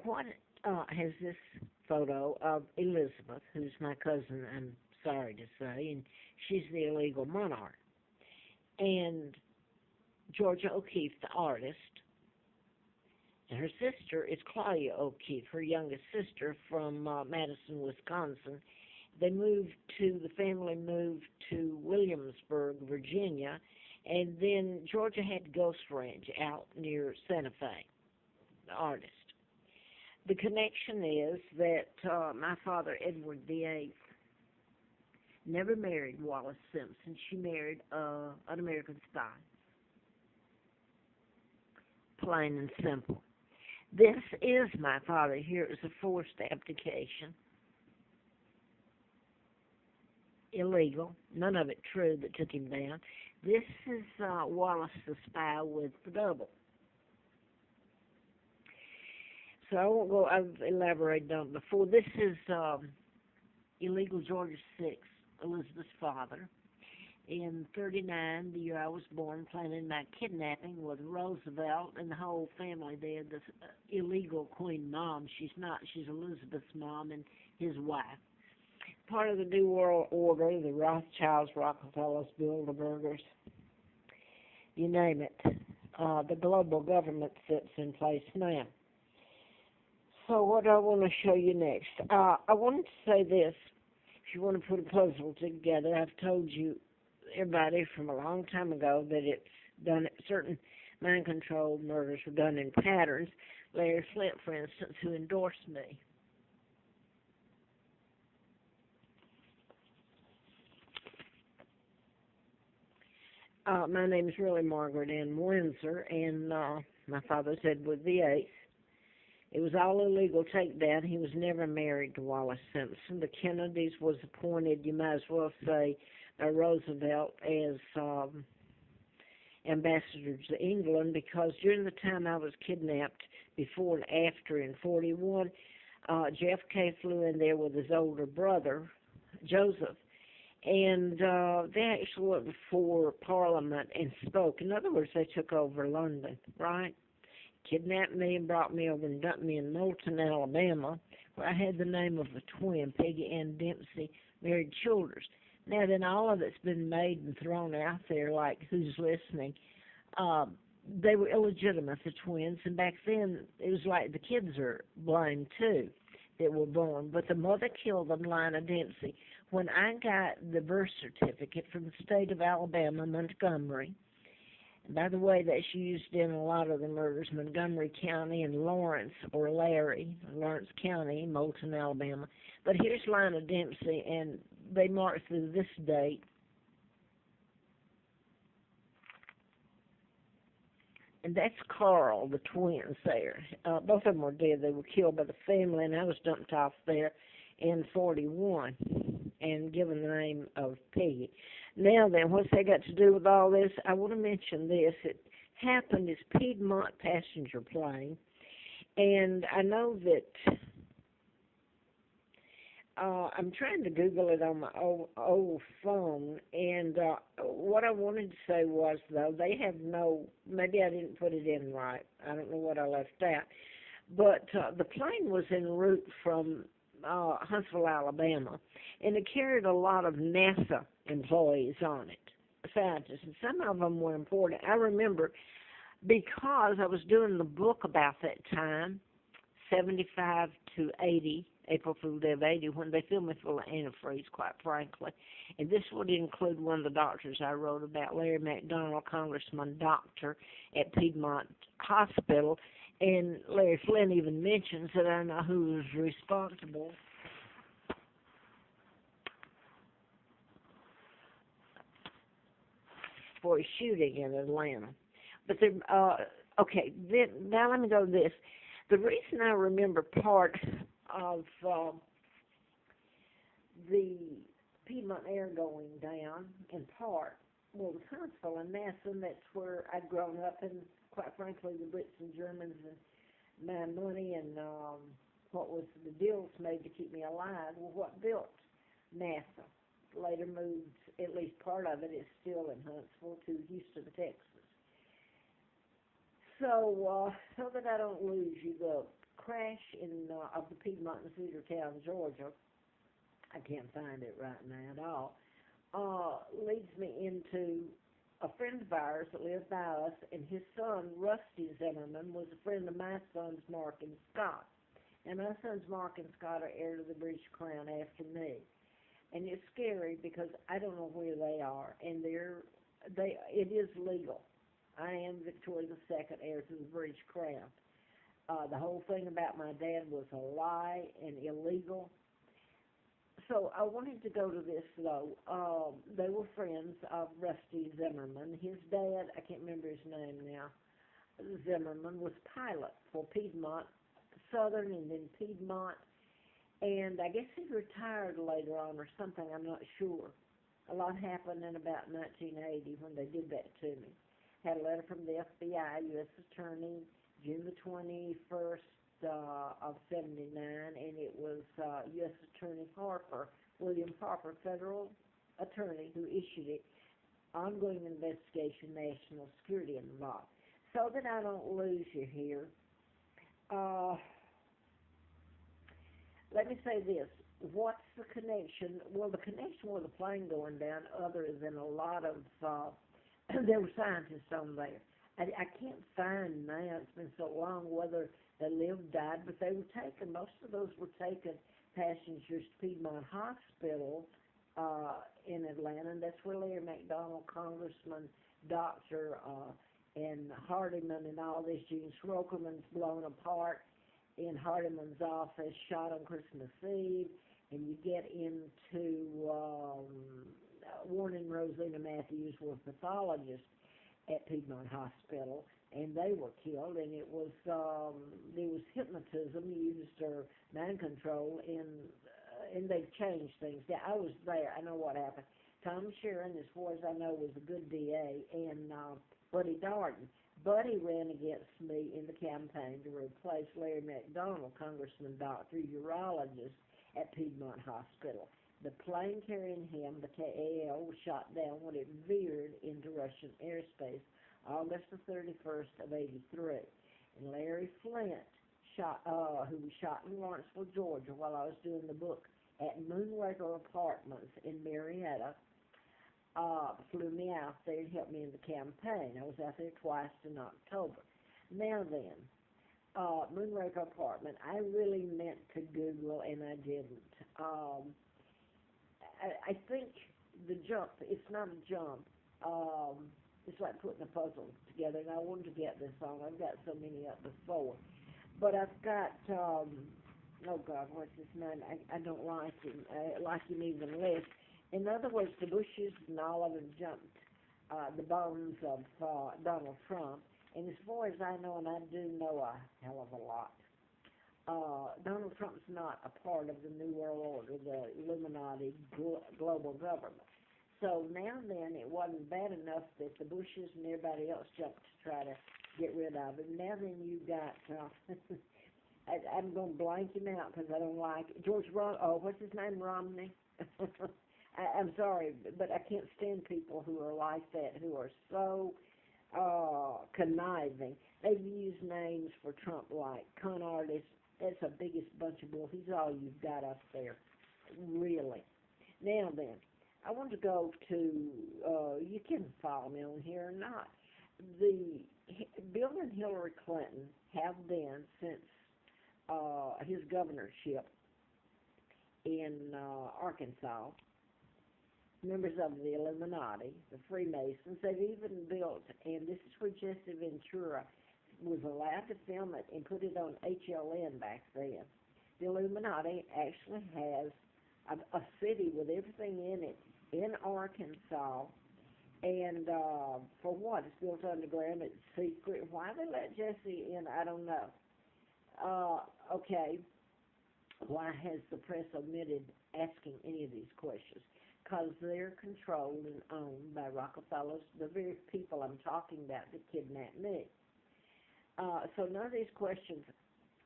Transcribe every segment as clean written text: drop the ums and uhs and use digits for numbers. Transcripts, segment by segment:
what has this photo of Elizabeth, who's my cousin, I'm sorry to say, and she's the illegal monarch, and Georgia O'Keeffe, the artist, and her sister is Claudia O'Keeffe, her youngest sister from Madison, Wisconsin. The family moved to Williamsburg, Virginia, and then Georgia had Ghost Ranch out near Santa Fe, the artist. The connection is that my father, Edward VIII, never married Wallace Simpson. She married an American spy. Plain and simple. This is my father. Here is a forced abdication. Illegal. None of it true that took him down. This is Wallace the spy with the double. So I won't go, I've elaborated on it before. This is illegal George VI, Elizabeth's father. In 1939, the year I was born, planning my kidnapping with Roosevelt and the whole family there. This illegal Queen Mom, she's not, she's Elizabeth's mom and his wife. Part of the New World Order, the Rothschilds, Rockefellers, Bilderbergers, you name it. The global government sits in place now. So what do I want to show you next? I wanted to say this. If you want to put a puzzle together, I've told you, everybody from a long time ago, that it's done, certain mind control murders were done in patterns. Larry Flint, for instance, who endorsed me. My name is really Margaret Ann Windsor, and my father's Edward VIII. It was all illegal takedown. He was never married to Wallace Simpson. The Kennedys was appointed, you might as well say, by Roosevelt as ambassador to England, because during the time I was kidnapped, before and after in 1941, JFK flew in there with his older brother, Joseph, and they actually went before Parliament and spoke. In other words, they took over London, right? Kidnapped me and brought me over and dumped me in Moulton, Alabama, where I had the name of a twin, Peggy Ann Dempsey, married Childers. Now then, all of it's been made and thrown out there, like who's listening. They were illegitimate, the twins, and back then it was like the kids are blamed too that were born. But the mother killed them, Lina Dempsey. When I got the birth certificate from the state of Alabama, Montgomery, and by the way, that's used in a lot of the murders, Montgomery County and Lawrence, or Larry, Lawrence County, Moulton, Alabama. But here's Lina Dempsey, and they marked through this date. And that's Carl, the twins there. Both of them were dead. They were killed by the family, and I was dumped off there in 1941 and given the name of Peggy. Now then, what's that got to do with all this? I want to mention this. It happened as Piedmont passenger plane, and I know that I'm trying to Google it on my old phone, and what I wanted to say was, though, they have no, maybe I didn't put it in right. I don't know what I left out. But the plane was en route from Huntsville, Alabama, and it carried a lot of NASA employees on it, scientists, and some of them were important. I remember because I was doing the book about that time, 75 to 80, April Fool's Day of 80, when they filled me full of antifreeze, quite frankly. And this would include one of the doctors I wrote about, Larry McDonald, congressman doctor at Piedmont Hospital. And Larry Flynn even mentions that I know who was responsible for a shooting in Atlanta. But okay, then, now let me go to this. The reason I remember part of the Piedmont Air going down, in part, well, was Huntsville and NASA, and that's where I'd grown up, and quite frankly, the Brits and Germans and my money and what was the deals made to keep me alive were what built NASA. Later moved, at least part of it is still in Huntsville, to Houston, Texas. So that I don't lose you, the crash of the Piedmont in Cedartown, Georgia. I can't find it right now at all. Leads me into a friend of ours that lived by us, and his son, Rusty Zimmerman, was a friend of my son's, Mark and Scott. And my sons, Mark and Scott, are heir to the British Crown after me. And it's scary because I don't know where they are, and it is legal. I am Victoria II, heir to the British Crown. The whole thing about my dad was a lie and illegal. So I wanted to go to this, though. They were friends of Rusty Zimmerman. His dad, I can't remember his name now, Zimmerman, was pilot for Piedmont Southern and then Piedmont. And I guess he retired later on or something, I'm not sure. A lot happened in about 1980 when they did that to me. Had a letter from the FBI, U.S. Attorney, June the 21st of 79, and it was U.S. Attorney Harper, William Harper, federal attorney, who issued it. Ongoing investigation, national security involved. So that I don't lose you here, let me say this. What's the connection? Well, the connection with the plane going down, other than a lot of, there were scientists on there. I can't find now, it's been so long, whether they lived, died, but they were taken. Most of those were taken passengers to Piedmont Hospital in Atlanta, and that's where Larry McDonald, Congressman, Doctor, and Hardiman, and all this. Gene Schrokerman's blown apart in Hardiman's office, shot on Christmas Eve, and you get into Warren and Rosina Matthews were pathologists at Piedmont Hospital, and they were killed, and it was there was hypnotism used or mind control, and they've changed things. Yeah, I was there. I know what happened. Tom Sharon, as far as I know, was a good DA, and Buddy Darden. Buddy ran against me in the campaign to replace Larry McDonald, Congressman, Doctor, urologist at Piedmont Hospital. The plane carrying him, the KAL, was shot down when it veered into Russian airspace, August the 31st of 83. And Larry Flint, who was shot in Lawrenceville, Georgia, while I was doing the book at Moonraker Apartments in Marietta, flew me out there and helped me in the campaign. I was out there twice in October. Now then, Moonraker Apartment, I really meant to Google, and I didn't. I think the jump, it's not a jump. It's like putting a puzzle together, and I wanted to get this on. I've got so many up before. But I've got, oh God, what's his name? I don't like him. I like him even less. In other words, the Bushes and all of them jumped the bones of Donald Trump. And as far as I know, and I do know a hell of a lot, Donald Trump's not a part of the New World Order, the Illuminati global government. So now then, it wasn't bad enough that the Bushes and everybody else jumped to try to get rid of him. Now then, you got, I'm going to blank him out because I don't like it. What's his name, Romney? I'm sorry, but I can't stand people who are like that, who are so conniving. They've used names for Trump like con artists. That's the biggest bunch of bull. He's all you've got up there, really. Now then, I want to go to, you can follow me on here or not. Bill and Hillary Clinton have been, since his governorship in Arkansas, members of the Illuminati, the Freemasons. They've even built, and this is where Jesse Ventura was allowed to film it and put it on HLN back then. The Illuminati actually has a city with everything in it in Arkansas, and for what? It's built underground, it's secret. Why they let Jesse in, I don't know. Okay, why has the press omitted asking any of these questions? Because they're controlled and owned by Rockefellers, the very people I'm talking about that kidnapped me. So none of these questions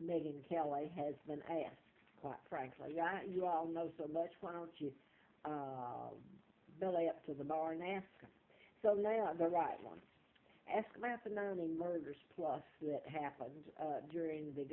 Megyn Kelly has been asked, quite frankly. You all know so much, why don't you belly up to the bar and ask them? So now, the right ones. Ask about the 90 murders plus that happened during the